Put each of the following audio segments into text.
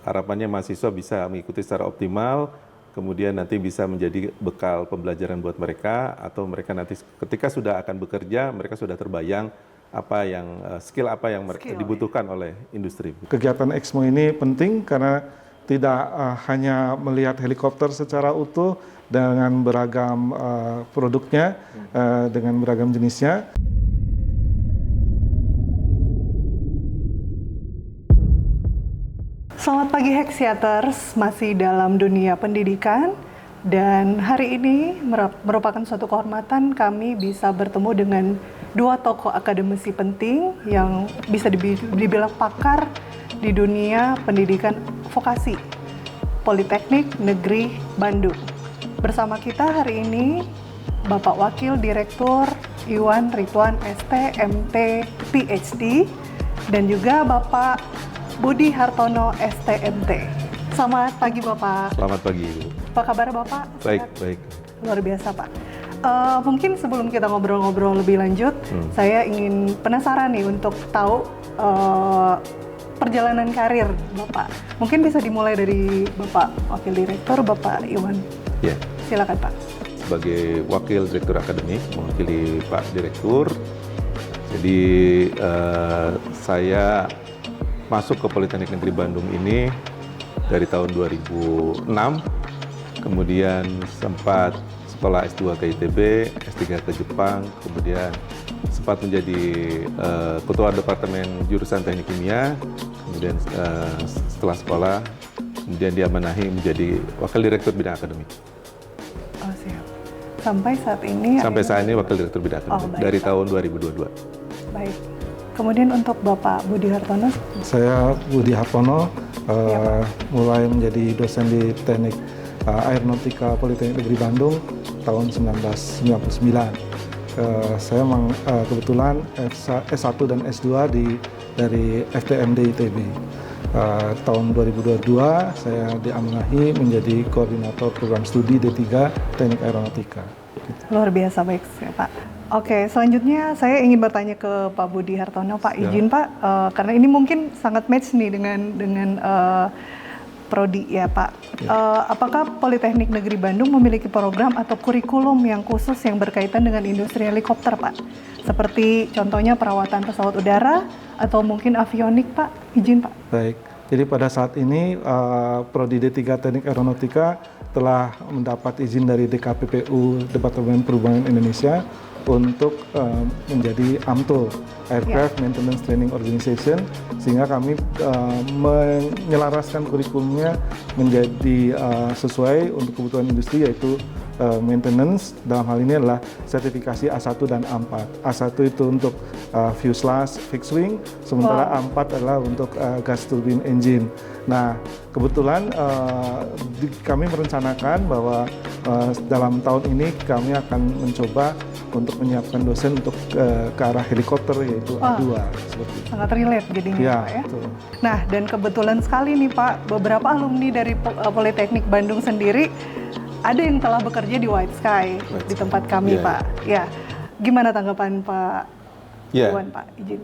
Harapannya mahasiswa bisa mengikuti secara optimal, kemudian nanti bisa menjadi bekal pembelajaran buat mereka, atau mereka nanti ketika sudah akan bekerja, mereka sudah terbayang apa yang skill apa yang dibutuhkan oleh industri. Kegiatan Exmo ini penting karena tidak hanya melihat helikopter secara utuh dengan beragam produknya, dengan beragam jenisnya. Selamat pagi Hexiaters, masih dalam dunia pendidikan, dan hari ini merupakan suatu kehormatan kami bisa bertemu dengan dua tokoh akademisi penting yang bisa dibilang pakar di dunia pendidikan vokasi, Politeknik Negeri Bandung. Bersama kita hari ini Bapak Wakil Direktur Iwan Ridwan ST, MT, PhD, dan juga Bapak Budi Hartono STMT. Selamat pagi Bapak. Selamat pagi. Apa kabar Bapak? Baik, Sehat? baik. Luar biasa Pak. Mungkin sebelum kita ngobrol-ngobrol lebih lanjut, saya ingin penasaran nih untuk tahu perjalanan karir Bapak. Mungkin bisa dimulai dari Bapak Wakil Direktur, Bapak Iwan. Ya. Silakan Pak. Sebagai Wakil Direktur Akademik, mewakili Pak Direktur. Jadi saya masuk ke Politeknik Negeri Bandung ini dari tahun 2006, kemudian sempat sekolah S2 ke ITB, S3 ke Jepang, kemudian sempat menjadi Ketua Departemen Jurusan Teknik Kimia, kemudian setelah sekolah, kemudian diamanahi menjadi Wakil Direktur Bidang Akademik. Oh siap. Sampai saat ini? Sampai saat ini Wakil Direktur Bidang Akademik, dari tahun 2022. Baik. Kemudian untuk Bapak Budi Hartono? Saya Budi Hartono, mulai menjadi dosen di Teknik Aeronautika Politeknik Negeri Bandung tahun 1999. Saya kebetulan S1 dan S2 dari FTMD ITB. Tahun 2022 saya diamanahi menjadi koordinator program studi D3 Teknik Aeronautika. Luar biasa, baik Pak. Oke, selanjutnya saya ingin bertanya ke Pak Budi Hartono. Pak, izin Pak, karena ini mungkin sangat match nih dengan prodi ya Pak. Apakah Politeknik Negeri Bandung memiliki program atau kurikulum yang khusus yang berkaitan dengan industri helikopter Pak? Seperti contohnya perawatan pesawat udara atau mungkin avionik Pak? Izin Pak. Baik, jadi pada saat ini prodi D3 Teknik Aeronautika telah mendapat izin dari DKPPU Departemen Perhubungan Indonesia untuk menjadi AMTO, Aircraft Maintenance Training Organization, sehingga kami menyelaraskan kurikulumnya menjadi sesuai untuk kebutuhan industri, yaitu maintenance, dalam hal ini adalah sertifikasi A1 dan A4. A1 itu untuk fuselage fixed wing, sementara A4 adalah untuk gas turbine engine. Nah, kebetulan kami merencanakan bahwa dalam tahun ini kami akan mencoba untuk menyiapkan dosen untuk ke arah helikopter, yaitu A2. Seperti itu. Sangat relate jadinya ya, Pak ya. Betul. Nah, dan kebetulan sekali nih Pak, beberapa alumni dari Politeknik Bandung sendiri ada yang telah bekerja di White Sky, di tempat kami Pak. Ya, gimana tanggapan Pak Iwan Pak? Izin.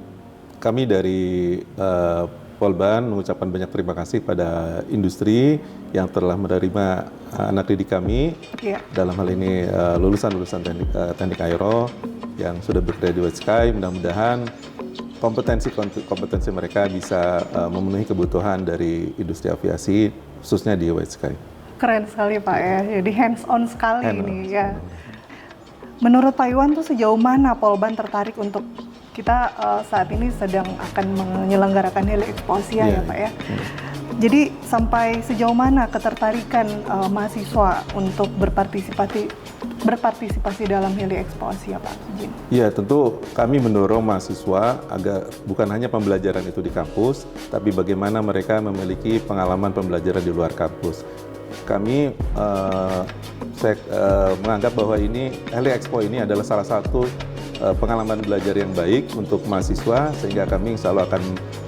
Kami dari Polban mengucapkan banyak terima kasih pada industri yang telah menerima anak didik kami, dalam hal ini lulusan-lulusan teknik aero yang sudah bekerja di White Sky. Mudah-mudahan kompetensi mereka bisa memenuhi kebutuhan dari industri aviasi, khususnya di White Sky. Keren sekali Pak ya, jadi hands on sekali ini ya. Menurut Pak Iwan tuh sejauh mana Polban tertarik untuk kita saat ini sedang akan menyelenggarakan Heli Exposia ya Pak ya. Jadi sampai sejauh mana ketertarikan mahasiswa untuk berpartisipasi dalam Heli Exposia Pak? Iya, tentu kami mendorong mahasiswa agar bukan hanya pembelajaran itu di kampus, tapi bagaimana mereka memiliki pengalaman pembelajaran di luar kampus. Kami saya menganggap bahwa Heli Expo ini adalah salah satu pengalaman belajar yang baik untuk mahasiswa, sehingga kami insya Allah akan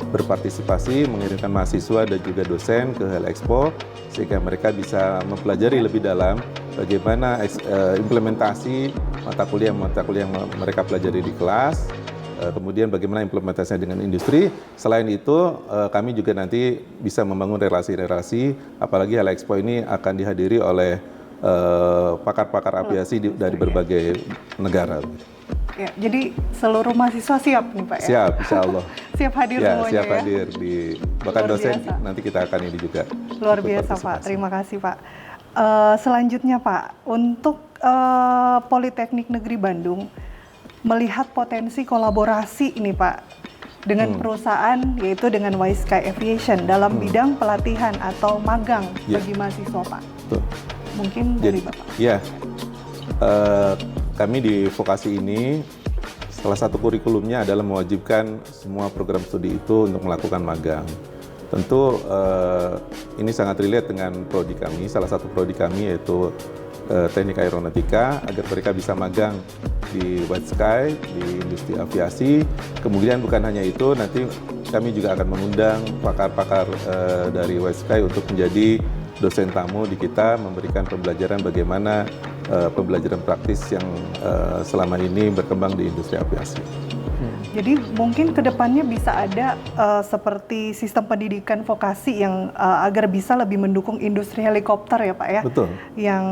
berpartisipasi, mengirimkan mahasiswa dan juga dosen ke Heli Expo, sehingga mereka bisa mempelajari lebih dalam bagaimana implementasi mata kuliah yang mereka pelajari di kelas kemudian bagaimana implementasinya dengan industri. Selain itu, kami juga nanti bisa membangun relasi-relasi, apalagi Hala Expo ini akan dihadiri oleh pakar-pakar aviasi dari berbagai negara. Ya, jadi seluruh mahasiswa siap nih Pak ya? Siap, insya Allah. Siap hadir Ya, semuanya siap ya? hadir. Bahkan Luar dosen biasa. nanti kita akan ini juga. Luar ikut biasa Pak, partisipasi. terima kasih Pak. Selanjutnya Pak, untuk Politeknik Negeri Bandung melihat potensi kolaborasi ini Pak dengan perusahaan yaitu dengan White Sky Aviation dalam bidang pelatihan atau magang Ya. bagi mahasiswa Pak. Betul. Mungkin dari Bapak. Ya, kami di vokasi ini salah satu kurikulumnya adalah mewajibkan semua program studi itu untuk melakukan magang. Tentu ini sangat relate dengan prodi kami. Salah satu prodi kami yaitu Teknik Aeronautika, agar mereka bisa magang di White Sky, di industri aviasi. Kemudian bukan hanya itu, nanti kami juga akan mengundang pakar-pakar dari White Sky untuk menjadi dosen tamu di kita, memberikan pembelajaran bagaimana pembelajaran praktis yang selama ini berkembang di industri aviasi. Jadi mungkin kedepannya bisa ada seperti sistem pendidikan vokasi yang agar bisa lebih mendukung industri helikopter ya Pak ya? Betul. Yang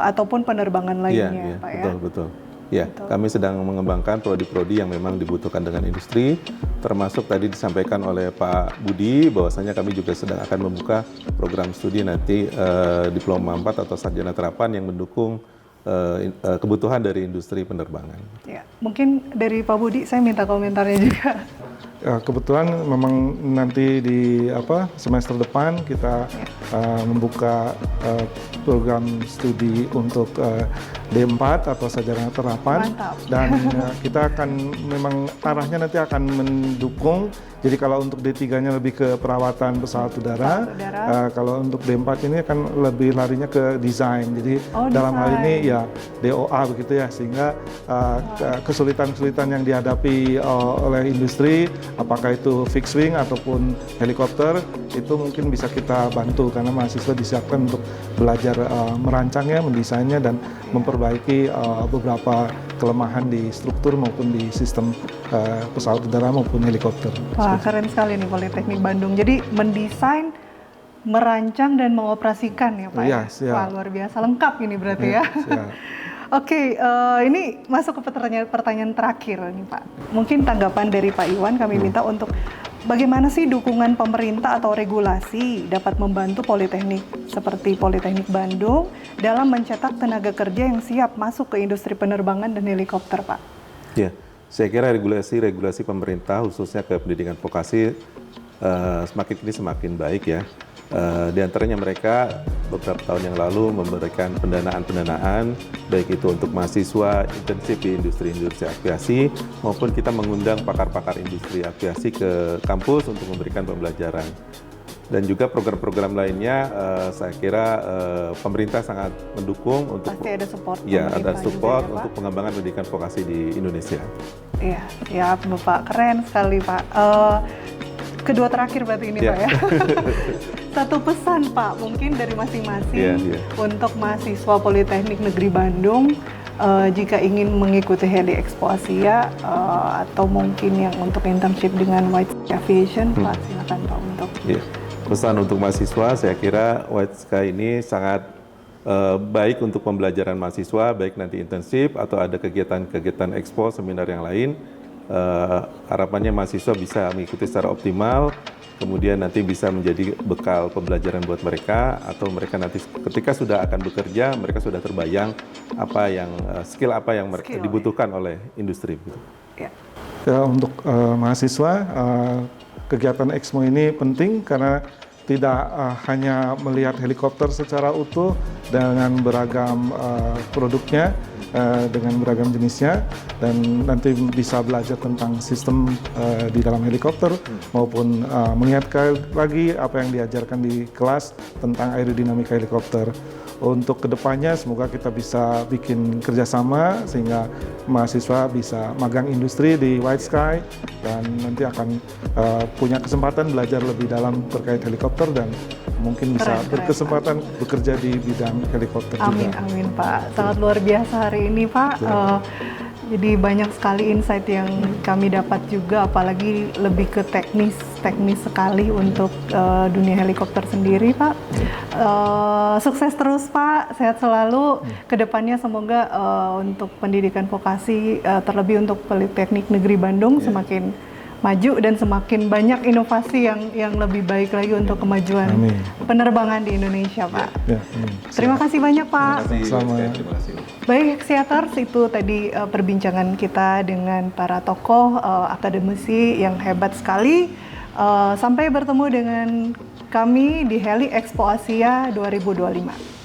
ataupun penerbangan lainnya Iya, Pak betul, ya? betul. Ya, Betul. kami sedang mengembangkan prodi-prodi yang memang dibutuhkan dengan industri, termasuk tadi disampaikan oleh Pak Budi bahwasanya kami juga sedang akan membuka program studi nanti diploma 4 atau sarjana terapan yang mendukung kebutuhan dari industri penerbangan. Ya, mungkin dari Pak Budi saya minta komentarnya juga. Kebetulan memang nanti di semester depan kita membuka program studi untuk D4 atau sarjana terapan. Mantap. Dan kita akan memang arahnya nanti akan mendukung. Jadi kalau untuk D3-nya lebih ke perawatan pesawat udara, Pesawat udara. kalau untuk D4 ini akan lebih larinya ke desain. Jadi Oh, dalam hal desain. ini ya DOA begitu ya, sehingga kesulitan-kesulitan yang dihadapi oleh industri, apakah itu fixed wing ataupun helikopter, itu mungkin bisa kita bantu karena mahasiswa disiapkan untuk belajar merancangnya, mendesainnya, dan memperbaiki beberapa kelemahan di struktur maupun di sistem pesawat udara maupun helikopter. Wah, keren sekali nih Politeknik Bandung. Jadi mendesain, merancang dan mengoperasikan ya Pak Iya, ya? siap. Wah, luar biasa lengkap ini berarti ya. Siap. Oke, ini masuk ke pertanyaan terakhir nih Pak. Mungkin tanggapan dari Pak Iwan kami minta untuk bagaimana sih dukungan pemerintah atau regulasi dapat membantu Politeknik seperti Politeknik Bandung dalam mencetak tenaga kerja yang siap masuk ke industri penerbangan dan helikopter Pak? Ya, saya kira regulasi pemerintah khususnya ke pendidikan vokasi semakin baik ya. Di antaranya mereka beberapa tahun yang lalu memberikan pendanaan baik itu untuk mahasiswa intensif di industri aviasi maupun kita mengundang pakar-pakar industri aviasi ke kampus untuk memberikan pembelajaran. Dan juga program-program lainnya saya kira pemerintah sangat mendukung untuk Pasti ada support ya ada pemerintah support juga ya, Pak? untuk pengembangan pendidikan vokasi di Indonesia. Iya, ya Bapak, keren sekali Pak. Kedua terakhir berarti ini Ya. Pak ya. Satu pesan Pak, mungkin dari masing-masing Ya. untuk mahasiswa Politeknik Negeri Bandung jika ingin mengikuti Heli Expo Asia atau mungkin yang untuk internship dengan White Sky Aviation, Pak silakan Pak untuk. Ya. Pesan untuk mahasiswa, saya kira White Sky ini sangat baik untuk pembelajaran mahasiswa, baik nanti intensif atau ada kegiatan-kegiatan expo, seminar yang lain. Harapannya mahasiswa bisa mengikuti secara optimal, kemudian nanti bisa menjadi bekal pembelajaran buat mereka, atau mereka nanti ketika sudah akan bekerja, mereka sudah terbayang apa yang skill apa yang mereka dibutuhkan oleh industri. Ya. Ya, untuk mahasiswa, kegiatan Expo ini penting karena tidak hanya melihat helikopter secara utuh dengan beragam produknya, dengan beragam jenisnya, dan nanti bisa belajar tentang sistem di dalam helikopter maupun melihat lagi apa yang diajarkan di kelas tentang aerodinamika helikopter. Untuk kedepannya semoga kita bisa bikin kerjasama sehingga mahasiswa bisa magang industri di White Sky dan nanti akan punya kesempatan belajar lebih dalam terkait helikopter dan mungkin bisa berkesempatan bekerja di bidang helikopter Amin, juga. amin Pak. Sangat luar biasa hari ini Pak. Jadi banyak sekali insight yang kami dapat juga, apalagi lebih ke teknis sekali untuk dunia helikopter sendiri, Pak. Sukses terus, Pak. Sehat selalu. Kedepannya semoga untuk pendidikan vokasi, terlebih untuk Politeknik Negeri Bandung semakin maju dan semakin banyak inovasi yang lebih baik lagi untuk kemajuan penerbangan di Indonesia, Pak. Terima kasih banyak, Pak. Terima kasih. Baik, Xiaters, itu tadi perbincangan kita dengan para tokoh akademisi yang hebat sekali. Sampai bertemu dengan kami di Heli Expo Asia 2025.